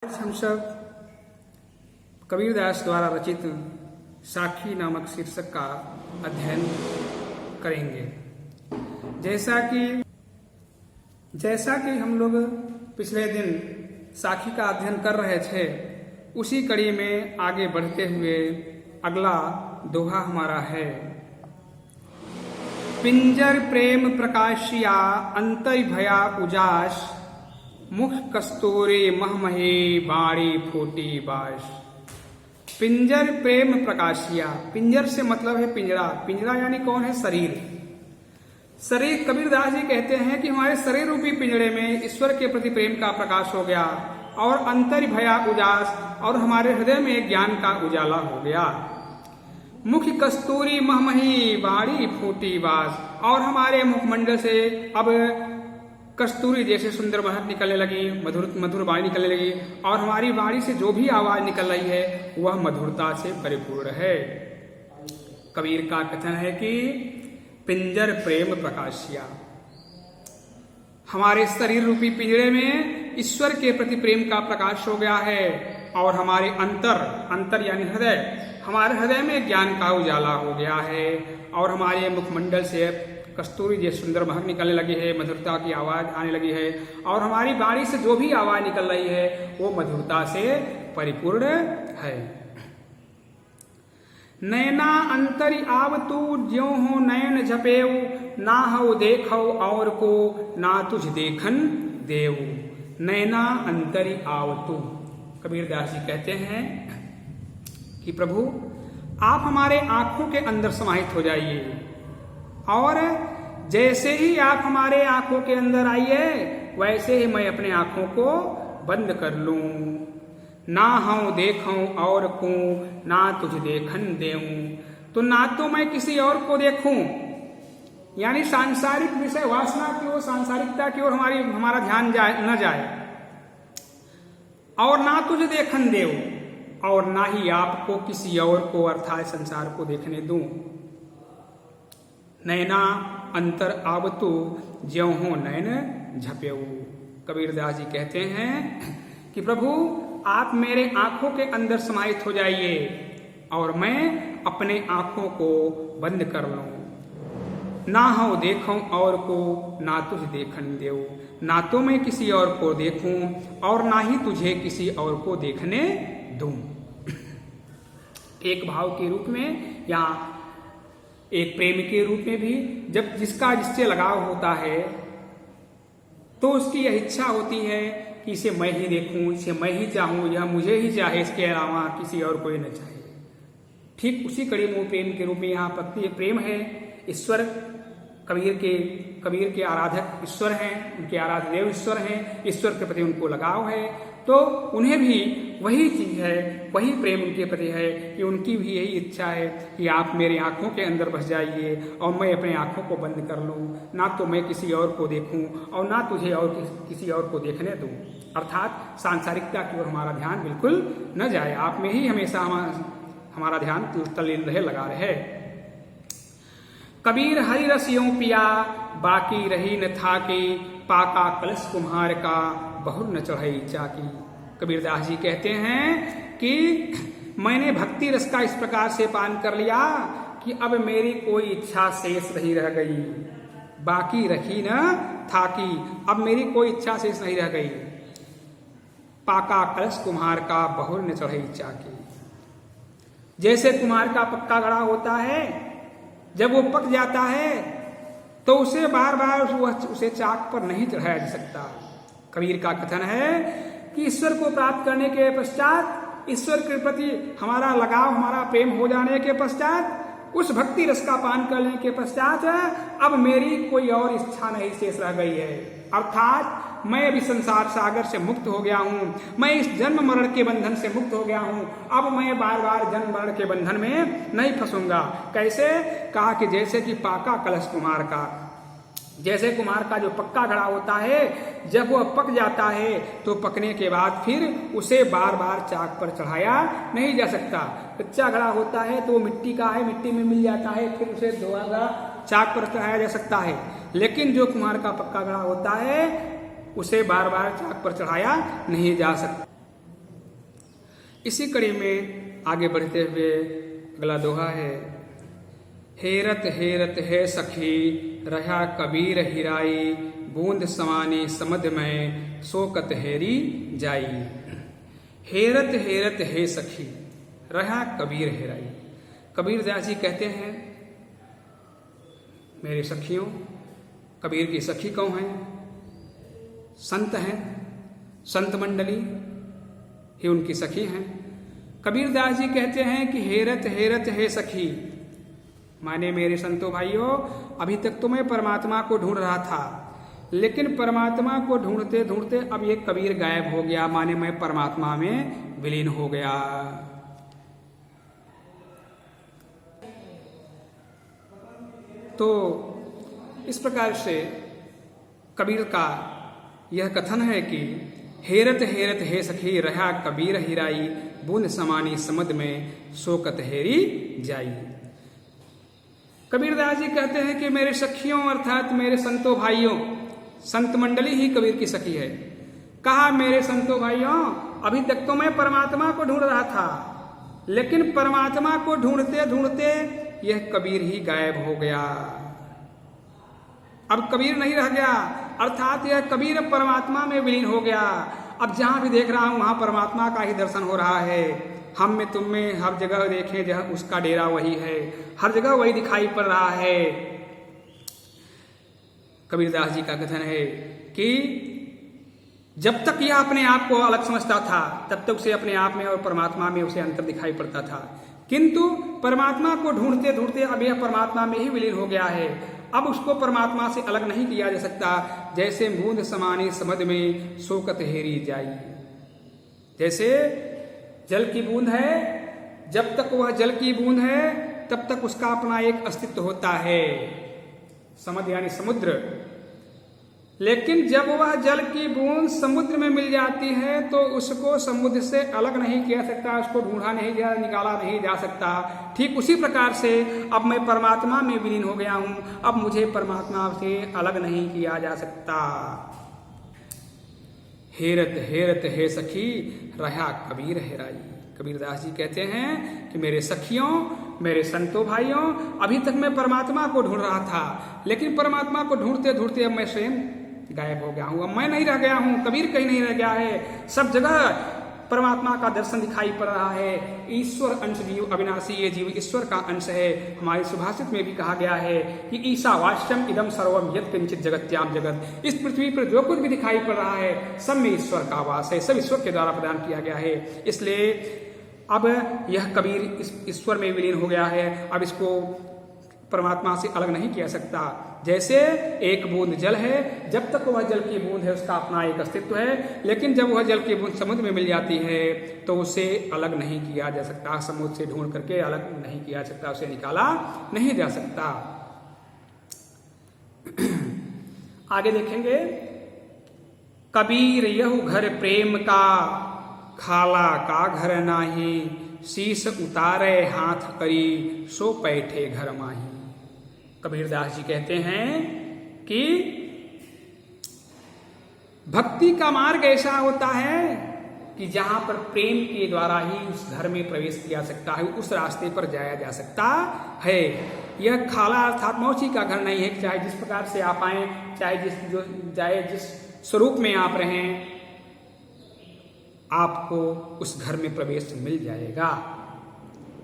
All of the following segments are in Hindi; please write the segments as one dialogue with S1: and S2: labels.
S1: हम सब कबीरदास द्वारा रचित साखी नामक शीर्षक का अध्ययन करेंगे। जैसा कि हम लोग पिछले दिन साखी का अध्ययन कर रहे थे, उसी कड़ी में आगे बढ़ते हुए अगला दोहा हमारा है। पिंजर प्रेम प्रकाशिया अंतर भया उजास, मुख कस्तूरी महमहे बाड़ी फूटी बाश। पिंजर प्रेम प्रकाशिया, पिंजर से मतलब है पिंजरा। पिंजरा यानी कौन है? शरीर। शरीर, कबीरदास जी कहते हैं कि हमारे शरीर रूपी पिंजरे में ईश्वर के प्रति प्रेम का प्रकाश हो गया और अंतर भया उजास, और हमारे हृदय में ज्ञान का उजाला हो गया। मुख कस्तूरी महमही बाड़ी फूटी बास, और हमारे मुखमंडल से अब कस्तूरी जैसे सुंदर महक निकलने लगी, मधुर वाणी निकलने लगी, और हमारी वाणी से जो भी आवाज निकल रही है वह मधुरता से परिपूर्ण है। कबीर का कथन है कि पिंजर प्रेम प्रकाशिया, हमारे शरीर रूपी पिंजरे में ईश्वर के प्रति प्रेम का प्रकाश हो गया है, और हमारे अंतर यानी हृदय, हमारे हृदय में ज्ञान का उजाला हो गया है, और हमारे मुखमंडल से कस्तूरी जैसे सुंदर महक निकलने लगी है, मधुरता की आवाज आने लगी है, और हमारी वाणी से जो भी आवाज निकल रही है वो मधुरता से परिपूर्ण है। नैना अंतरि आवतु ज्यों हो नयन झपेऊ, ना हो देखो और को ना तुझ देखन देव। नैना अंतरि आवतु, कबीरदास जी कहते हैं कि प्रभु आप हमारे आंखों के अंदर समाहित हो जाइए, और जैसे ही आप हमारे आंखों के अंदर आइए वैसे ही मैं अपने आंखों को बंद कर लूं। ना हूं देखूं और को ना तुझ देखन देऊं, तो ना तो मैं किसी और को देखूं, यानी सांसारिक विषय वासना की ओर, सांसारिकता की ओर हमारा ध्यान न जाए, और ना तुझ देखन देव, और ना ही आपको किसी और को अर्थात संसार को देखने दूं। नैना अंतर आवतु ज्यों हो नयन झपेऊ, कबीरदास जी कहते हैं कि प्रभु आप मेरे आंखों के अंदर समाहित हो जाइए और मैं अपने आंखों को बंद कर लूं। ना हो देखूं और को ना तुझ देखन देऊ, ना तो मैं किसी और को देखूं और ना ही तुझे किसी और को देखने दूं। एक भाव के रूप में या एक प्रेम के रूप में भी, जब जिसका जिससे लगाव होता है तो उसकी यह इच्छा होती है कि इसे मैं ही देखूं, इसे मैं ही चाहूं, यह मुझे ही चाहे, इसके अलावा किसी और कोई न चाहे। ठीक उसी कड़ी में प्रेम के रूप में यहाँ पत्नी प्रेम है। ईश्वर कबीर के आराधक ईश्वर हैं, उनके आराध्य देव ईश्वर हैं, ईश्वर के प्रति उनको लगाव है, तो उन्हें भी वही चीज है, वही प्रेम उनके प्रति है कि उनकी भी यही इच्छा है कि आप मेरे आंखों के अंदर बस जाइए और मैं अपने आंखों को बंद कर लूं, ना तो मैं किसी और को देखूं और ना तुझे और किसी और को देखने दूं। अर्थात सांसारिकता की ओर हमारा ध्यान बिल्कुल न जाए, आप में ही हमेशा हमारा ध्यान तल्लीन रहे, लगा रहे। कबीर हरि रस यूं पिया बाकी रही न था कि, पाका कलश कुम्हार का बहुर न चढ़ाई चाकी। कबीरदास जी कहते हैं कि मैंने भक्ति रस का इस प्रकार से पान कर लिया कि अब मेरी कोई इच्छा शेष नहीं रह गई। बाकी रही न था कि, अब मेरी कोई इच्छा शेष नहीं रह गई। पाका कलश कुम्हार का बहुर न चढ़ाई चाकी, जैसे कुम्हार का पक्का घड़ा होता है, जब वो पक जाता है तो उसे बार बार उसे चाक पर नहीं चढ़ाया जा सकता। कबीर का कथन है कि ईश्वर को प्राप्त करने के पश्चात, ईश्वर के प्रति हमारा लगाव, हमारा प्रेम हो जाने के पश्चात, उस भक्ति रस का पान करने के पश्चात अब मेरी कोई और इच्छा नहीं शेष रह गई है। अर्थात मैं अभी संसार सागर से मुक्त हो गया हूं, मैं इस जन्म मरण के बंधन से मुक्त हो गया हूं, अब मैं बार बार जन्म मरण के बंधन में नहीं फंसूंगा। कैसे? कहा कि जैसे कि पाका कलश कुम्हार का, जैसे कुम्हार का जो पक्का घड़ा होता है, जब वह पक जाता है तो पकने के बाद फिर उसे बार बार चाक पर चढ़ाया नहीं जा सकता। कच्चा घड़ा होता है तो वो मिट्टी का है, मिट्टी में मिल जाता है, फिर उसे दोबारा चाक पर चढ़ाया जा सकता है। लेकिन जो कुम्हार का पक्का घड़ा होता है उसे बार बार चाक पर चढ़ाया नहीं जा सकता। इसी कड़ी में आगे बढ़ते हुए अगला दोहा है। हेरत हेरत है सखी रहा कबीर हिराई, बूंद समानी समद में शोकत हेरी जाई। हेरत हेरत है सखी रहा कबीर हिराई। कबीर दास जी कहते हैं, मेरे सखियों, कबीर की सखी कौन है? संत हैं, संत मंडली ही उनकी सखी हैं। कबीर दास जी कहते हैं कि हेरत हेरत है सखी, माने मेरे संतों भाइयों, अभी तक तो मैं परमात्मा को ढूंढ रहा था, लेकिन परमात्मा को ढूंढते ढूंढते अब ये कबीर गायब हो गया, माने मैं परमात्मा में विलीन हो गया। तो इस प्रकार से कबीर का यह कथन है कि हेरत हेरत हे सखी रहा कबीर हिराई, बूंद समानी समद में शोकत हेरी जाई। कबीरदास जी कहते हैं कि मेरे सखियों अर्थात मेरे संतों भाइयों, संत मंडली ही कबीर की सखी है। कहा मेरे संतों भाइयों, अभी तक तो मैं परमात्मा को ढूंढ रहा था, लेकिन परमात्मा को ढूंढते ढूंढते यह कबीर ही गायब हो गया। अब कबीर नहीं रह गया, अर्थात यह कबीर परमात्मा में विलीन हो गया। अब जहां भी देख रहा हूं वहां परमात्मा का ही दर्शन हो रहा है। हम में तुम में हर जगह देखें जहां उसका डेरा वही है, हर जगह वही दिखाई पड़ रहा है। कबीरदास जी का कथन है कि जब तक यह अपने आप को अलग समझता था तब तक उसे अपने आप में और परमात्मा में उसे अंतर दिखाई पड़ता था, किंतु परमात्मा को ढूंढते ढूंढते अब यह परमात्मा में ही विलीन हो गया है। अब उसको परमात्मा से अलग नहीं किया जा सकता। जैसे बूंद समानी समद में शोकत हेरी जाई। जैसे जल की बूंद है, जब तक वह जल की बूंद है तब तक उसका अपना एक अस्तित्व होता है, समद यानी समुद्र। लेकिन जब वह जल की बूंद समुद्र में मिल जाती है तो उसको समुद्र से अलग नहीं किया सकता, उसको ढूंढा नहीं जा, निकाला नहीं जा सकता। ठीक उसी प्रकार से अब मैं परमात्मा में विलीन हो गया हूं, अब मुझे परमात्मा से अलग नहीं किया जा सकता। हेरत हेरत हे सखी रहा कबीर हेराई। कबीरदास जी कहते हैं कि मेरे सखियों, मेरे संतों भाइयों, अभी तक मैं परमात्मा को ढूंढ रहा था, लेकिन परमात्मा को ढूंढते ढूंढते अब मैं स्वयं गायब हो गया हूं। अब मैं नहीं रह गया हूं, कबीर कहीं नहीं रह गया है। सब जगह परमात्मा का दर्शन दिखाई पड़ रहा है। ईश्वर अंश जीव अविनाशी, ये जीव ईश्वर का अंश है। हमारे सुभाषित में भी कहा गया है कि ईशावास्यम इदम सर्वम यत् किंचित जगत्याम जगत। इस पृथ्वी पर जो कुछ भी दिखाई पड़ रहा है सब में ईश्वर का वास है, सब ईश्वर के द्वारा प्रदान किया गया है। इसलिए अब यह कबीर ईश्वर में विलीन हो गया है, अब इसको परमात्मा से अलग नहीं किया सकता। जैसे एक बूंद जल है, जब तक वह जल की बूंद है उसका अपना एक अस्तित्व है, लेकिन जब वह जल की बूंद समुद्र में मिल जाती है तो उसे अलग नहीं किया जा सकता, समुद्र से ढूंढ करके अलग नहीं किया जा सकता, उसे निकाला नहीं जा सकता। आगे देखेंगे, कबीर यहु घर प्रेम का, खाला का घर नाही, शीश उतारे हाथ करी, सो बैठे घर माही। कबीरदास जी कहते हैं कि भक्ति का मार्ग ऐसा होता है कि जहां पर प्रेम के द्वारा ही उस घर में प्रवेश किया सकता है, उस रास्ते पर जाया जा सकता है। यह खाला अर्थात मौसी का घर नहीं है, चाहे जिस प्रकार से आप आए, चाहे जिस स्वरूप में आप रहें, आपको उस घर में प्रवेश मिल जाएगा।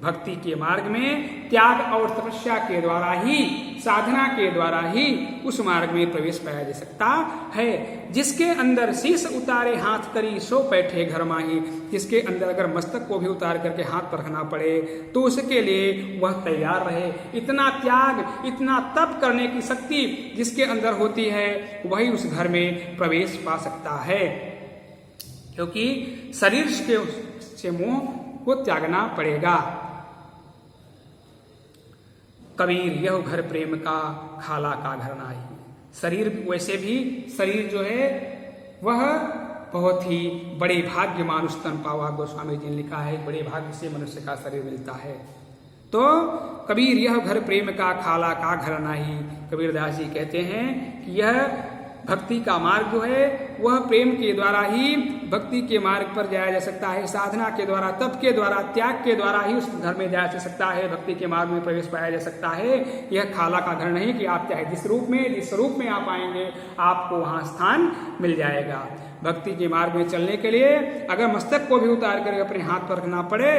S1: भक्ति के मार्ग में त्याग और तपस्या के द्वारा ही, साधना के द्वारा ही उस मार्ग में प्रवेश पाया जा सकता है। जिसके अंदर शीश उतारे हाथ करी, सो बैठे घर माही। जिसके अंदर अगर मस्तक को भी उतार करके हाथ पर रखना पड़े तो उसके लिए वह तैयार रहे। इतना त्याग, इतना तप करने की शक्ति जिसके अंदर होती है वही उस घर में प्रवेश पा सकता है, क्योंकि शरीर से मोह को त्यागना पड़ेगा। कबीर यह घर प्रेम का, खाला का घर नाही। शरीर वैसे भी, शरीर जो है वह बहुत ही बड़े भाग्य मानुष तन पावा, गोस्वामी जी ने लिखा है, बड़े भाग्य से मनुष्य का शरीर मिलता है। तो कबीर यह घर प्रेम का, खाला का घर नाही। कबीरदास जी कहते हैं कि यह भक्ति का मार्ग जो है वह प्रेम के द्वारा ही भक्ति के मार्ग पर जाया जा सकता है। साधना के द्वारा, तप के द्वारा, त्याग के द्वारा ही उस घर में जाया जा सकता है, भक्ति के मार्ग में प्रवेश पाया जा सकता है। यह खाला का घर नहीं कि आप चाहे जिस स्वरूप में आप आएंगे आपको वहां स्थान मिल जाएगा। भक्ति के मार्ग में चलने के लिए अगर मस्तक को भी उतार कर अपने हाथ पर रखना पड़े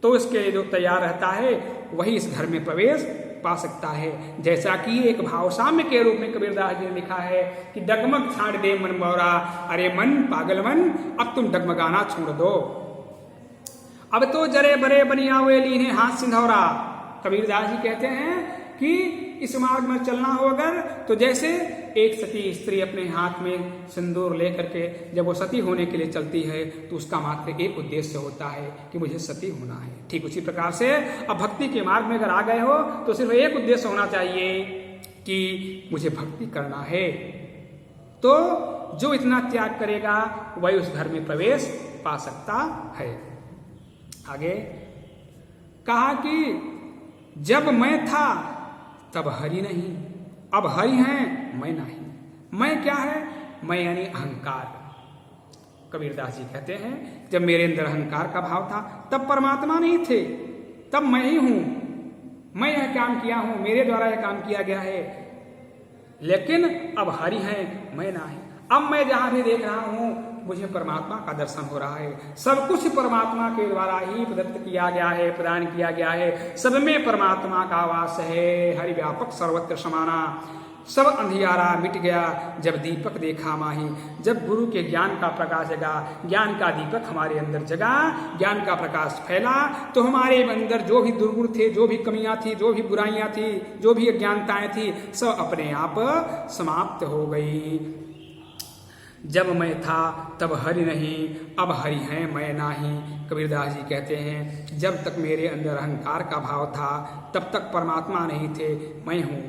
S1: तो इसके लिए जो तैयार रहता है वही इस घर में प्रवेश पा सकता है। जैसा कि एक भावसाम्य के रूप में कबीरदास जी ने लिखा है कि डगमग छाड़ दे मन बौरा, अरे मन पागल मन अब तुम डगमगाना छोड़ दो। अब तो जरे बरे बनिया हुए लीने हाथ सिंधौरा। कबीरदास जी कहते हैं कि इस मार्ग में चलना हो अगर तो जैसे एक सती स्त्री अपने हाथ में सिंदूर लेकर के जब वो सती होने के लिए चलती है तो उसका मात्र एक उद्देश्य होता है कि मुझे सती होना है। ठीक उसी प्रकार से अब भक्ति के मार्ग में अगर आ गए हो तो सिर्फ एक उद्देश्य होना चाहिए कि मुझे भक्ति करना है। तो जो इतना त्याग करेगा वही उस घर में प्रवेश पा सकता है। आगे कहा कि जब मैं था तब हरि नहीं, अब हरि हैं मैं नहीं। मैं क्या है? मैं यानी अहंकार। कबीरदास जी कहते हैं जब मेरे अंदर अहंकार का भाव था तब परमात्मा नहीं थे, तब मैं ही हूं। मैं यह काम किया हूं, मेरे द्वारा यह काम किया गया है, लेकिन अब हरि हैं मैं नहीं। अब मैं जहां भी देख रहा हूं मुझे परमात्मा का दर्शन हो रहा है। सब कुछ परमात्मा के द्वारा ही प्रदत्त किया गया है, प्रदान किया गया है। सब में परमात्मा का वास है। हरि व्यापक सर्वत्र समाना। सब अंधियारा मिट गया जब दीपक देखा माही। जब गुरु के ज्ञान का प्रकाश जगा, ज्ञान का दीपक हमारे अंदर जगा, ज्ञान का प्रकाश फैला तो हमारे अंदर जो भी दुर्गुण थे, जो भी कमियां थी, जो भी बुराइयां थी, जो भी अज्ञानताएं थी, सब अपने आप समाप्त हो गई। जब मैं था तब हरि नहीं, अब हरि हैं मैं नाही। कबीरदास जी कहते हैं जब तक मेरे अंदर अहंकार का भाव था तब तक परमात्मा नहीं थे, मैं हूँ।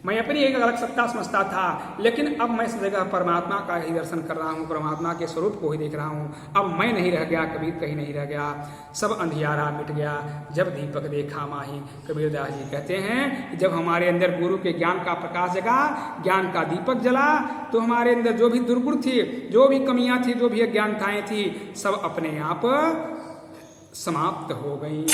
S1: मैं अपनी एक अलग सत्ता समझता था, लेकिन अब मैं इस जगह परमात्मा का ही दर्शन कर रहा हूँ, परमात्मा के स्वरूप को ही देख रहा हूँ। अब मैं नहीं रह गया, कबीर कहीं नहीं रह गया। सब अंधियारा मिट गया जब दीपक देखा माही। कबीरदास जी कहते हैं जब हमारे अंदर गुरु के ज्ञान का प्रकाश जगा, ज्ञान का दीपक जला, तो हमारे अंदर जो भी दुर्गुण थी, जो भी कमियां थी, जो भी अज्ञानताएं थी, सब अपने आप समाप्त हो गई।